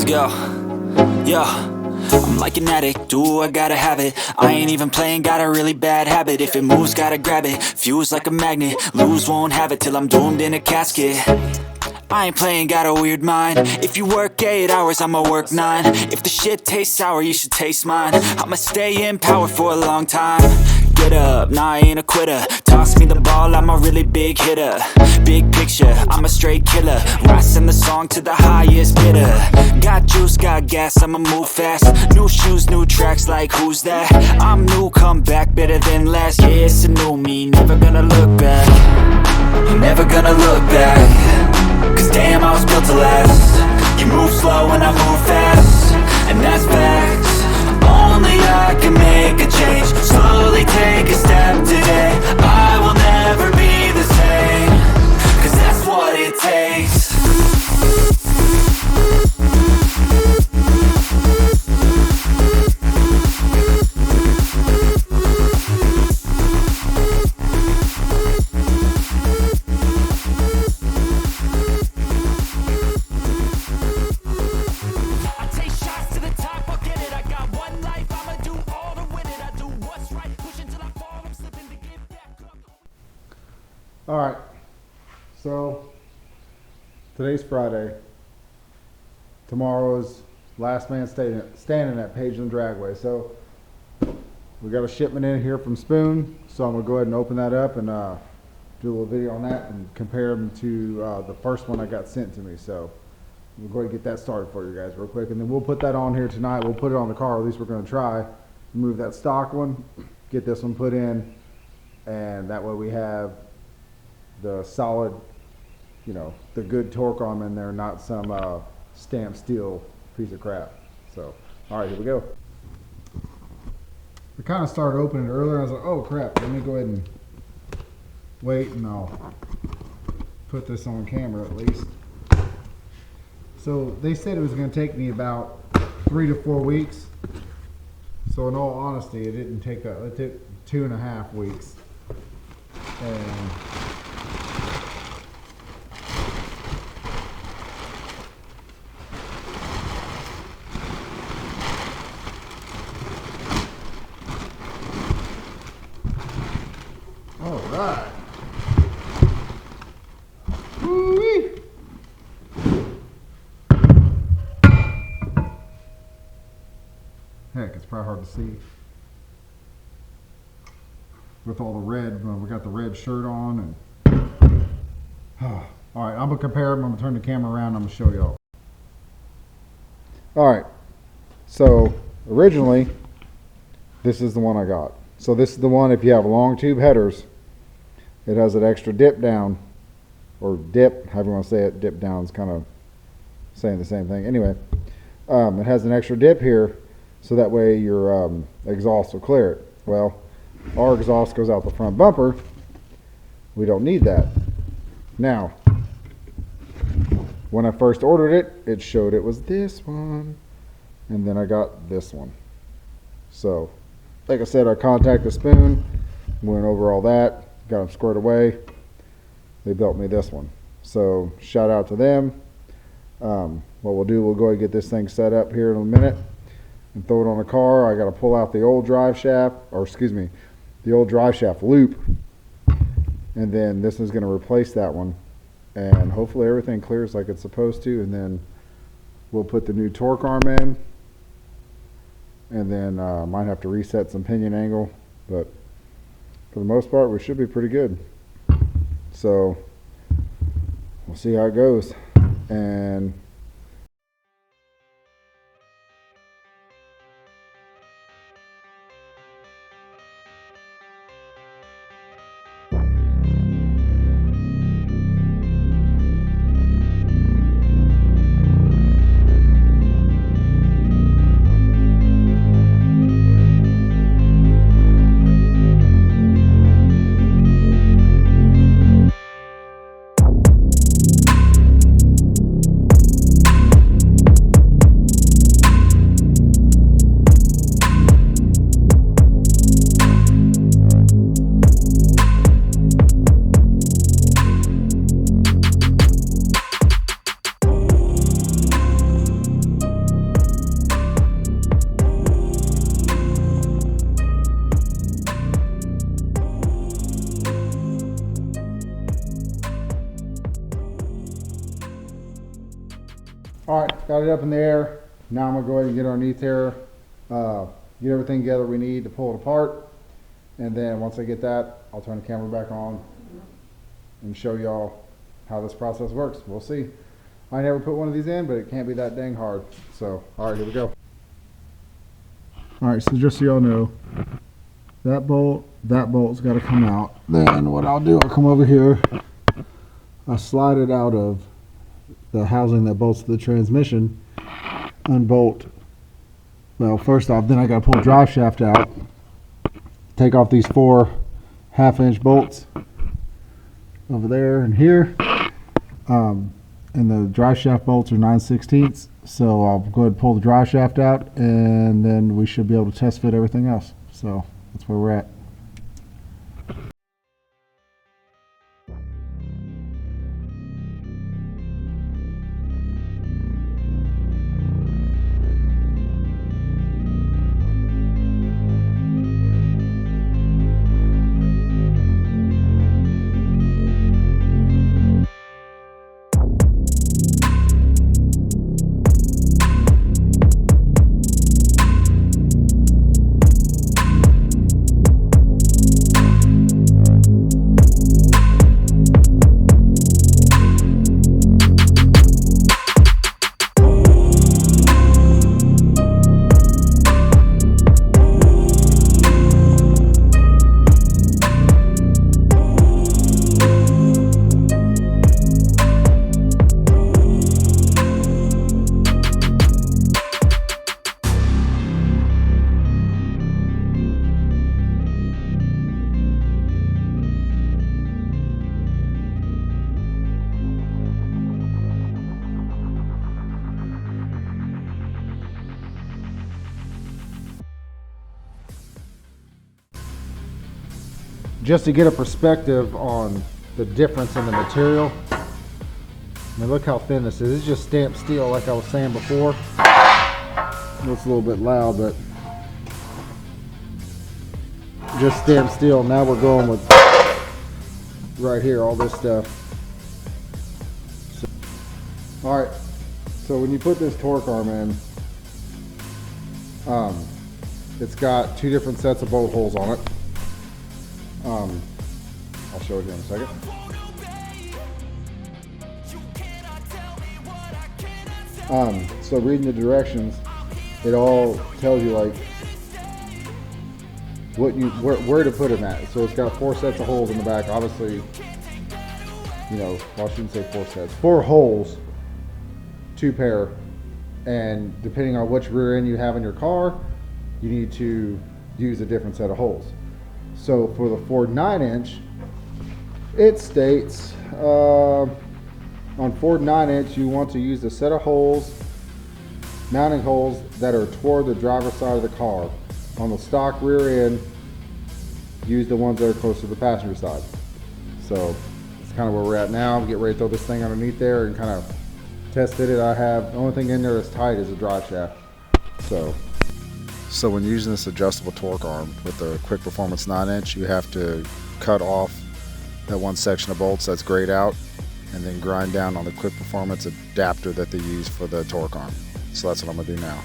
Yo, yo, I'm like an addict, ooh, I gotta have it. I ain't even playing, got a really bad habit. If it moves, gotta grab it, fuse like a magnet. Lose, won't have it till I'm doomed in a casket. I ain't playing, got a weird mind. If you work 8 hours, I'ma work 9. If the shit tastes sour, you should taste mine. I'ma stay in power for a long time. Get up, nah, I ain't a quitter. Toss me the ball, I'm a really big hitter. Big picture, I'm a straight killer. Rising the song to the highest bidder. Got juice, got gas, I'ma move fast. New shoes, new tracks, like who's that? I'm new, come back, better than last. Yeah, it's a new me, never gonna look back. Never gonna look back. Cause damn, I was built to last. You move slow and I move fast, and that's facts. Only I can make a change. Slowly take a step today. I will never be the same. Cause that's what it takes. Alright, so today's Friday. Tomorrow's last man standing at Pageland Dragway. So we got a shipment in here from Spoon, so I'm going to go ahead and open that up and do a little video on that and compare them to the first one I got sent to me. So we'll go ahead and get that started for you guys real quick, and then we'll put that on here tonight. We'll put it on the car, at least we're going to try. Remove that stock one, get this one put in, and that way we have the solid, you know, the good torque arm in there, not some stamped steel piece of crap. So, all right, here we go. We kind of started opening it earlier. I was like, oh crap, let me go ahead and wait, and I'll put this on camera at least. So they said it was going to take me about 3 to 4 weeks. So in all honesty, it didn't take that. It took 2.5 weeks. And all right. Woo-wee. Heck, it's probably hard to see with all the red. We got the red shirt on, and all right, I'm gonna compare them. I'm gonna turn the camera around. I'm gonna show y'all. All right, so originally this is the one I got. So this is the one, if you have long tube headers, it has an extra dip down, or dip, however you want to say it. Dip down is kind of saying the same thing. Anyway, it has an extra dip here, so that way your exhaust will clear it. Well, our exhaust goes out the front bumper. We don't need that. Now, when I first ordered it, it showed it was this one, and then I got this one. So, like I said, I contacted Spoon, went over all that, got them squared away. They built me this one. So, shout out to them. What we'll do, we'll go ahead and get this thing set up here in a minute and throw it on the car. I got to pull out the old drive shaft, or excuse me, the old drive shaft loop, and then this is going to replace that one, and hopefully everything clears like it's supposed to, and then we'll put the new torque arm in, and then might have to reset some pinion angle, but for the most part we should be pretty good. So we'll see how it goes. And All right, got it up in the air. Now I'm gonna go ahead and get underneath here, get everything together we need to pull it apart. And then once I get that, I'll turn the camera back on and show y'all how this process works. We'll see. I never put one of these in, but it can't be that dang hard. So, all right, here we go. All right, so just so y'all know, that bolt's got to come out. Then what I'll do, I'll come over here, I slide it out of the housing that bolts to the transmission, unbolt. Well, first off, then I got to pull the drive shaft out, take off these 4 half-inch bolts over there and here. And the drive shaft bolts are 9/16, so I'll go ahead and pull the drive shaft out, and then we should be able to test fit everything else. So that's where we're at. Just to get a perspective on the difference in the material. I mean, look how thin this is. It's just stamped steel, like I was saying before. It's a little bit loud, but just stamped steel. Now we're going with right here, all this stuff. So, all right, so when you put this torque arm in, it's got 2 different sets of bolt holes on it. I'll show it here in a second. So reading the directions, it all tells you like where to put them at. So it's got 4 sets of holes in the back. Obviously, you know, well, I shouldn't say 4 sets. 4 holes, 2 pair, and depending on which rear end you have in your car, you need to use a different set of holes. So for the Ford 9-inch, it states on Ford 9-inch you want to use a set of holes, mounting holes that are toward the driver's side of the car. On the stock rear end, use the ones that are close to the passenger side. So that's kind of where we're at now. Get ready to throw this thing underneath there and kind of test fit it. The only thing in there that's tight is the drive shaft. So when using this adjustable torque arm with the Quick Performance 9-inch, you have to cut off that one section of bolts that's grayed out and then grind down on the Quick Performance adapter that they use for the torque arm. So that's what I'm going to do now.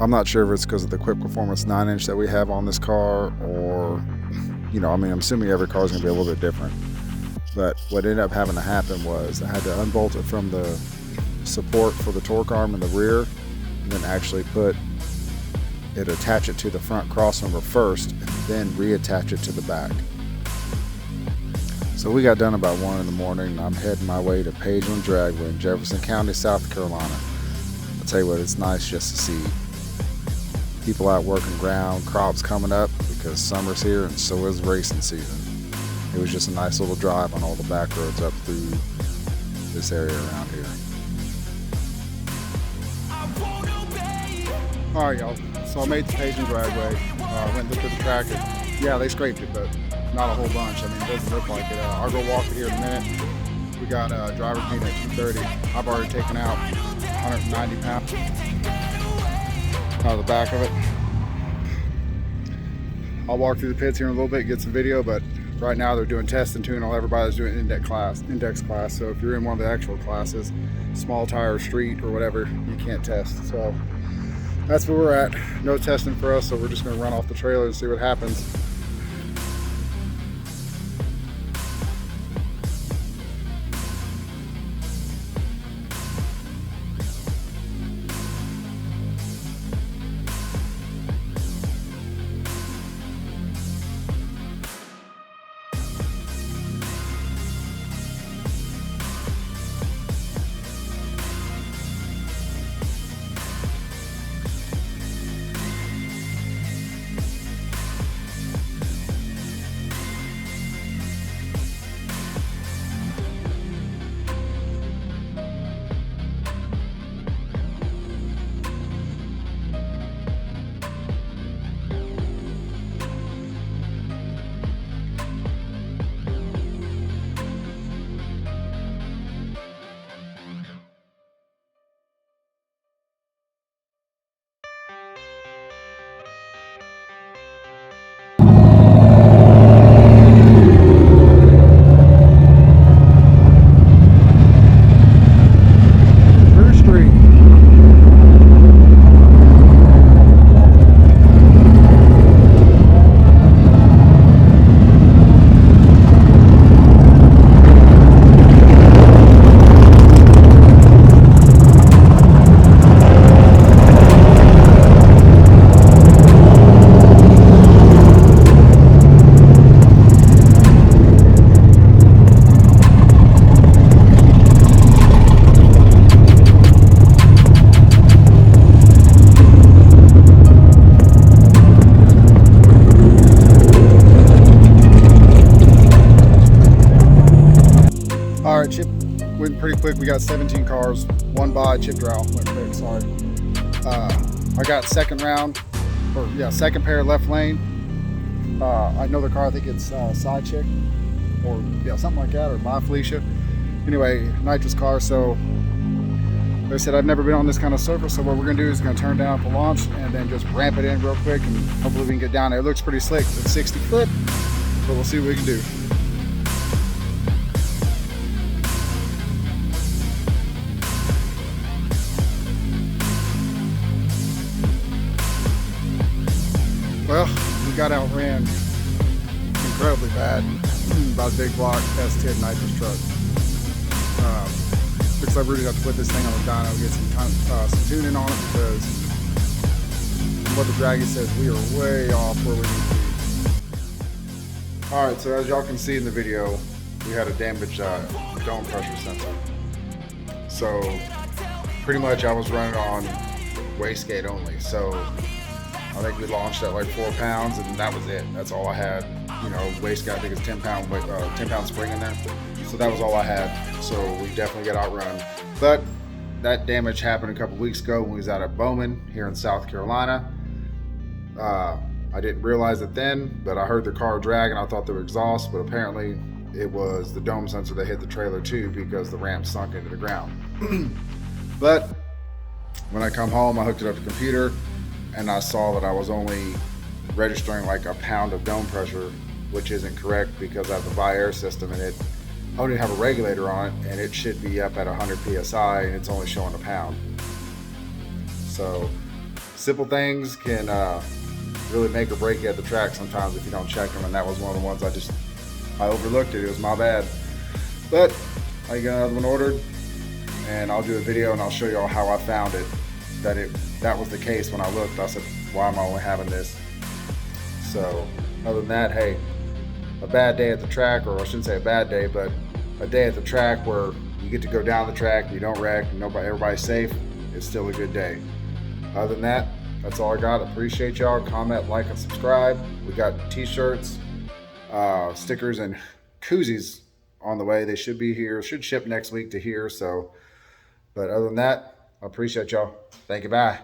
I'm not sure if it's because of the Quick Performance 9-inch that we have on this car, or, you know, I mean, I'm assuming every car is going to be a little bit different. But what ended up having to happen was I had to unbolt it from the support for the torque arm in the rear, and then actually attach it to the front crossover first, and then reattach it to the back. So we got done about 1 in the morning, and I'm heading my way to Pageland Dragway in Jefferson County, South Carolina. I'll tell you what, it's nice just to see people out working ground, crops coming up, because summer's here and so is racing season. It was just a nice little drive on all the back roads up through this area around here. Alright y'all, so I made the Pageland Dragway, went and looked at the track, and yeah, they scraped it, but not a whole bunch. I mean, it doesn't look like it. I'll go walk it here in a minute. We got driver's meeting at 2:30. I've already taken out 190 pounds out of the back of it. I'll walk through the pits here in a little bit, get some video, but right now they're doing test and tune on everybody that's doing index class. So if you're in one of the actual classes, small tire, street, or whatever, you can't test. So that's where we're at. No testing for us, so we're just going to run off the trailer and see what happens. Alright, chip went pretty quick. We got 17 cars, one by chip draw went quick, sorry. I got second pair left lane. I know the car, I think it's Side Chick, or yeah, something like that, or My Felicia. Anyway, nitrous car, so like I said, I've never been on this kind of surface, so what we're gonna do is gonna turn down at the launch and then just ramp it in real quick, and hopefully we can get down there. It looks pretty slick. It's 60 foot, but we'll see what we can do. Well, we got outran incredibly bad by a big block S10 nitrous truck. Looks like we're gonna have to put this thing on the dyno, get some tuning on it, because what the Dragon says, we are way off where we need to be. Alright, so as y'all can see in the video, we had a damaged dome pressure sensor. So pretty much I was running on wastegate only. So I think we launched at like 4 pounds, and that was it. That's all I had. You know, wastegate, I think it's 10 pound spring in there. So that was all I had. So we definitely got outrun. But that damage happened a couple weeks ago when we was out at Bowman here in South Carolina. I didn't realize it then, but I heard the car drag and I thought they were exhaust, but apparently it was the dome sensor that hit the trailer too, because the ramp sunk into the ground. But when I come home, I hooked it up to the computer, and I saw that I was only registering like a pound of dome pressure, which isn't correct, because I have the Vi-Air system and I don't even have a regulator on it, and it should be up at 100 PSI and it's only showing a pound. So simple things can really make or break you at the track sometimes if you don't check them. And that was one of the ones I overlooked it. It was my bad. But I got another one ordered, and I'll do a video and I'll show you all how I found it. That was the case when I looked. I said, why am I only having this? So other than that, hey, a bad day at the track, or I shouldn't say a bad day, but a day at the track where you get to go down the track, you don't wreck, everybody's safe, it's still a good day. Other than that, that's all I got. Appreciate y'all. Comment, like, and subscribe. We got t-shirts, stickers, and koozies on the way. They should be here. Should ship next week to here. So, but other than that, I appreciate y'all. Thank you. Bye.